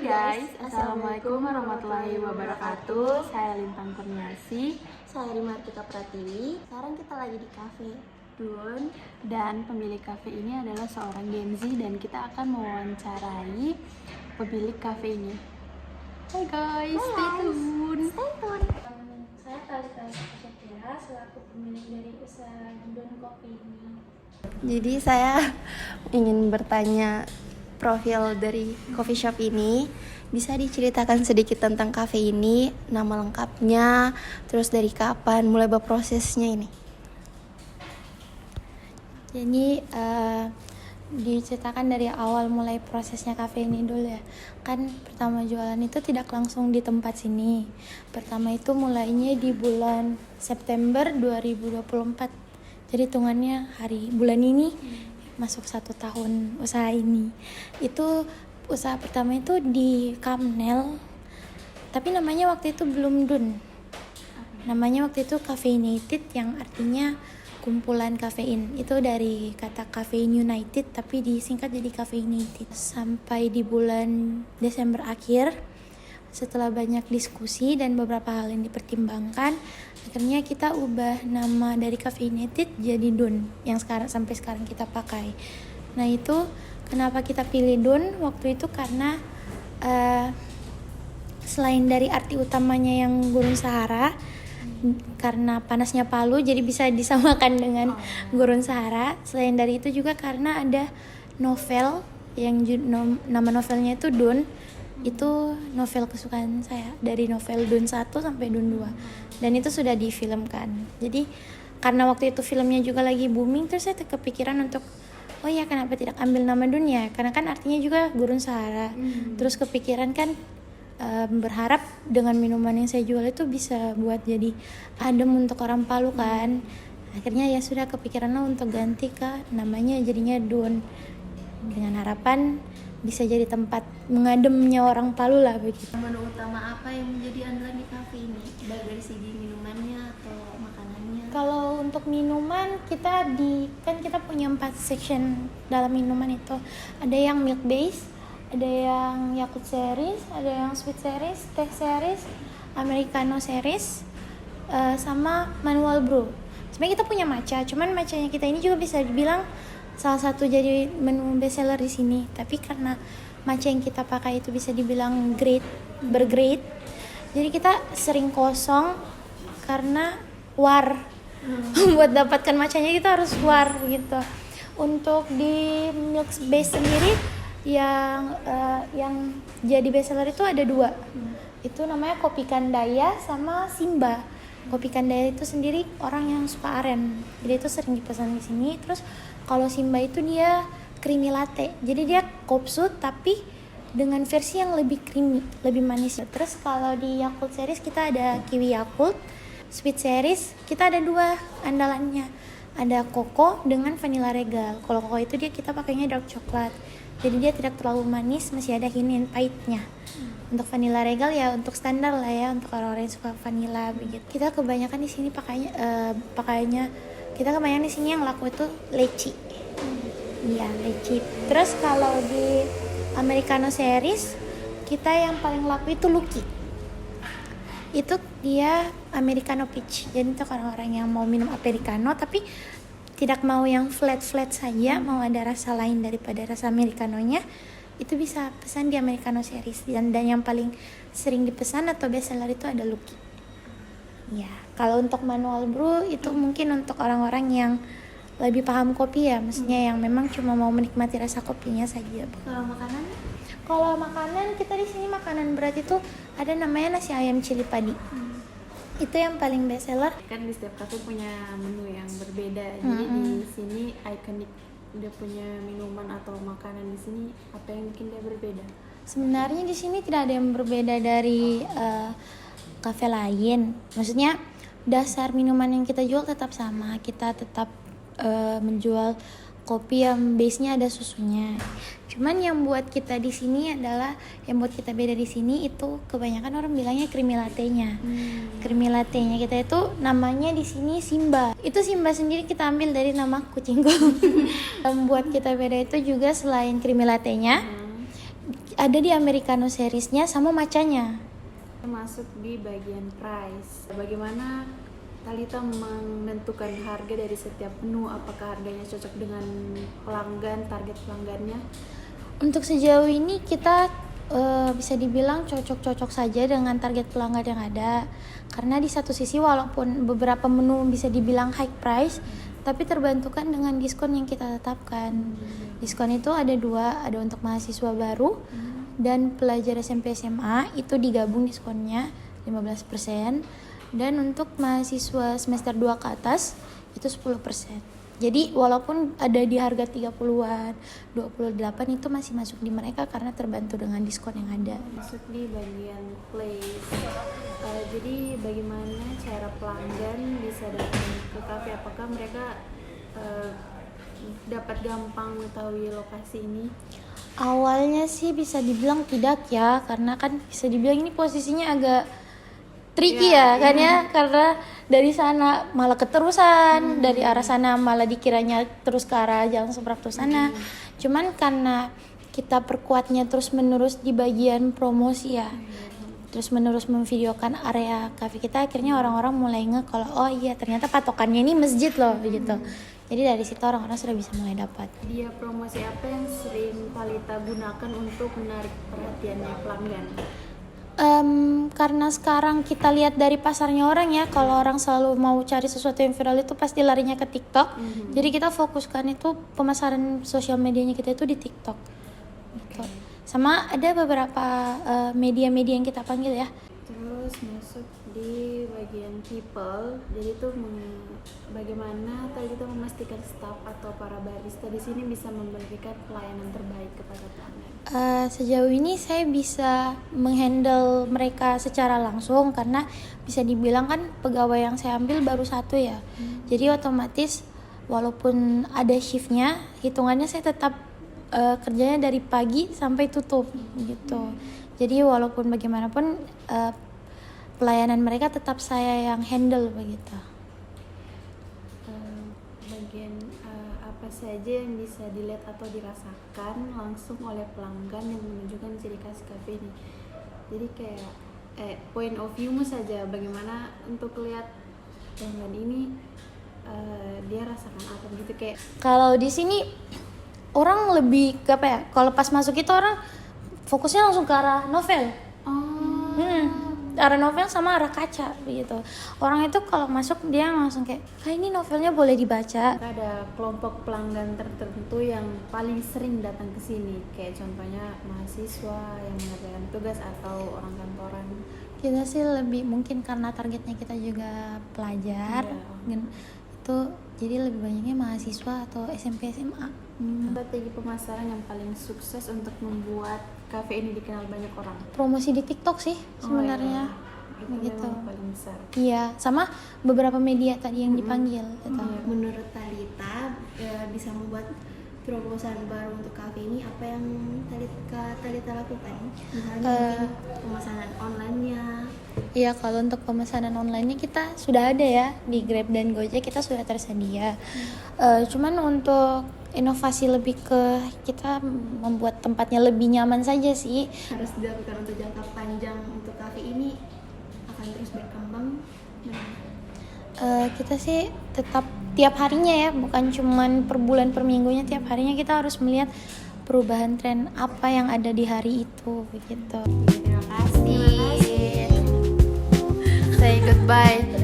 guys, Assalamualaikum warahmatullahi wabarakatuh. Saya Lintang Kurniasi. Saya Rimartika Pratiwi. Sekarang kita lagi di cafe Dun. Dan pemilik cafe ini adalah seorang Gen Z dan kita akan mewawancarai pemilik cafe ini. Hai guys, stay tune. Saya Talita Syakira selaku pemilik dari usaha Dun Coffee ini. Jadi saya ingin bertanya profil dari coffee shop ini. Bisa diceritakan sedikit tentang cafe ini, nama lengkapnya, terus dari kapan, mulai berprosesnya ini. Jadi diceritakan dari awal mulai prosesnya cafe ini dulu ya. Kan pertama jualan itu tidak langsung di tempat sini. Pertama itu mulainya di bulan September 2024. Jadi hitungannya bulan ini masuk 1 tahun usaha ini. Itu usaha pertama itu di Kamnel, tapi namanya waktu itu belum Dun. Namanya waktu itu Caffeinated, yang artinya kumpulan kafein. Itu dari kata Caffeine United tapi disingkat jadi Caffeinated. Sampai di bulan Desember akhir, setelah banyak diskusi dan beberapa hal yang dipertimbangkan, akhirnya kita ubah nama dari Caffeinated jadi Dun, yang sampai sekarang kita pakai. Nah itu kenapa kita pilih Dun waktu itu karena selain dari arti utamanya yang Gurun Sahara, karena panasnya Palu jadi bisa disamakan dengan Gurun Sahara. Selain dari itu juga karena ada novel yang nama novelnya itu Dun. Itu novel kesukaan saya, dari novel Dun 1 sampai Dun 2, dan itu sudah difilmkan. Jadi karena waktu itu filmnya juga lagi booming, terus saya kepikiran untuk oh ya kenapa tidak ambil nama Dun ya, karena kan artinya juga Gurun Sahara. Terus kepikiran kan berharap dengan minuman yang saya jual itu bisa buat jadi adem untuk orang Palu kan. Akhirnya ya sudah kepikiran lah untuk ganti ke namanya jadinya Dun, dengan harapan bisa jadi tempat mengademnya orang Palu lah begitu. Menu utama apa yang menjadi andalan di cafe ini? Baik dari segi minumannya atau makanannya? Kalau untuk minuman kita punya 4 section dalam minuman itu. Ada yang milk base, ada yang Yakult series, ada yang sweet series, teh series, americano series, sama manual brew. Sebenarnya kita punya matcha, cuman matchanya kita ini juga bisa dibilang salah satu jadi menu bestseller di sini. Tapi karena matcha yang kita pakai itu bisa dibilang bergrade, jadi kita sering kosong karena war. Buat dapatkan matchanya kita harus war gitu. Untuk di milk base sendiri yang jadi bestseller itu ada 2. Itu namanya Kopi Kandaya sama Simba. Kopi Kandaya itu sendiri orang yang suka aren, jadi itu sering dipesan di sini. Terus kalau Simba itu dia creamy latte, jadi dia kopsu tapi dengan versi yang lebih creamy, lebih manis. Terus kalau di Yakult series kita ada Kiwi Yakult. Sweet series kita ada 2 andalannya, ada Koko dengan Vanilla Regal. Kalau Koko itu kita pakainya dark coklat, jadi dia tidak terlalu manis, masih ada hint pahitnya. Untuk Vanilla Regal ya untuk standar lah ya, untuk orang-orang yang suka vanilla begitu. Kita kebanyakan di sini pakainya kita kebanyakan di sini yang laku itu leci. Iya, leci. Terus kalau di americano series kita yang paling laku itu Lucky. Itu dia americano peach. Jadi untuk orang-orang yang mau minum americano tapi tidak mau yang flat saja, mau ada rasa lain daripada rasa americanonya, itu bisa pesan di americano series. Dan yang paling sering dipesan atau bestseller itu ada Lucky. Ya, kalau untuk manual brew itu mungkin untuk orang-orang yang lebih paham kopi ya, maksudnya yang memang cuma mau menikmati rasa kopinya saja. Kalau makanan? Kalau makanan kita di sini makanan berat itu ada namanya nasi ayam cili padi. Itu yang paling bestseller. Kan di setiap cafe punya menu yang berbeda. Jadi di sini ikonik dia punya minuman atau makanan di sini, apa yang bikin dia berbeda? Sebenarnya di sini tidak ada yang berbeda dari kafe lain. Maksudnya dasar minuman yang kita jual tetap sama. Kita tetap menjual kopi yang base-nya ada susunya. Cuman yang buat kita di sini adalah yang buat kita beda di sini itu kebanyakan orang bilangnya creamy latte-nya. Creamy latte-nya kita itu namanya di sini Simba. Itu Simba sendiri kita ambil dari nama kucingku. Yang buat kita beda itu juga selain creamy latte-nya, Ada di americano seriesnya sama macanya. Masuk di bagian price. Bagaimana Talita menentukan harga dari setiap menu? Apakah harganya cocok dengan pelanggan, target pelanggannya? Untuk sejauh ini kita bisa dibilang cocok-cocok saja dengan target pelanggan yang ada. Karena di satu sisi walaupun beberapa menu bisa dibilang high price, tapi terbantukan dengan diskon yang kita tetapkan. Diskon itu ada dua, ada untuk mahasiswa baru dan pelajar SMP SMA, itu digabung diskonnya 15%. Dan untuk mahasiswa semester 2 ke atas itu 10%. Jadi walaupun ada di harga 30-an, 28 itu masih masuk di mereka karena terbantu dengan diskon yang ada. Masuk di bagian place. Jadi bagaimana cara pelanggan bisa datang ke kafe? Apakah mereka dapat gampang mengetahui lokasi ini? Awalnya sih bisa dibilang tidak ya, karena kan bisa dibilang ini posisinya agak tricky ya kan ya, karena dari sana malah keterusan, dari arah sana malah dikiranya terus ke arah Jalan Suprapto sana. Cuman karena kita perkuatnya terus menerus di bagian promosi ya, terus menerus memvideokan area kafe kita, akhirnya orang-orang mulai kalau oh iya ternyata patokannya ini masjid loh gitu. Jadi dari situ orang-orang sudah bisa mulai dapat. Dia promosi apa yang sering Talita gunakan untuk menarik perhatiannya pelanggan? Karena sekarang kita lihat dari pasarnya orang ya, kalau orang selalu mau cari sesuatu yang viral itu pasti larinya ke TikTok. Jadi kita fokuskan itu pemasaran sosial medianya kita itu di TikTok. Gitu. Sama ada beberapa media-media yang kita panggil ya. Terus masuk di bagian people. Jadi itu bagaimana Talita memastikan staff atau para barista di sini bisa memberikan pelayanan terbaik kepada pelanggan. Sejauh ini saya bisa menghandle mereka secara langsung karena bisa dibilang kan pegawai yang saya ambil baru satu ya. Jadi otomatis walaupun ada shiftnya, hitungannya saya tetap kerjanya dari pagi sampai tutup gitu. Jadi walaupun bagaimanapun pelayanan mereka tetap saya yang handle begitu. Bagian apa saja yang bisa dilihat atau dirasakan langsung oleh pelanggan yang menunjukkan ciri khas kafe ini? Jadi kayak point of view-mu saja, bagaimana untuk lihat pelanggan ini dia rasakan apa gitu kayak. Kalau di sini orang lebih ke apa ya? Kalau pas masuk itu orang fokusnya langsung ke arah novel. Arah novel sama arah kaca begitu. Orang itu kalau masuk dia langsung kayak, ini novelnya boleh dibaca. Ada kelompok pelanggan tertentu yang paling sering datang ke sini, kayak contohnya mahasiswa yang mengerjakan tugas atau orang kantoran. Kita sih lebih mungkin karena targetnya kita juga pelajar, itu jadi lebih banyaknya mahasiswa atau SMP SMA. Strategi pemasaran yang paling sukses untuk membuat kafe ini dikenal banyak orang? Promosi di TikTok sih sebenarnya. Itu begitu. memang paling besar. Iya, sama beberapa media tadi yang dipanggil gitu. Menurut Talita bisa membuat terobosan baru untuk kafe ini, apa yang Talita lakukan? Misalnya mungkin pemesanan online-nya. Iya, kalau untuk pemesanan online-nya kita sudah ada ya di Grab dan Gojek, kita sudah tersedia. Cuman untuk inovasi lebih ke kita membuat tempatnya lebih nyaman saja sih. Harus dilakukan untuk jangka panjang untuk kafe ini akan terus berkembang. Kita sih tetap tiap harinya ya, bukan cuman per bulan per minggunya, tiap harinya kita harus melihat perubahan tren apa yang ada di hari itu begitu. Terima kasih. Say goodbye.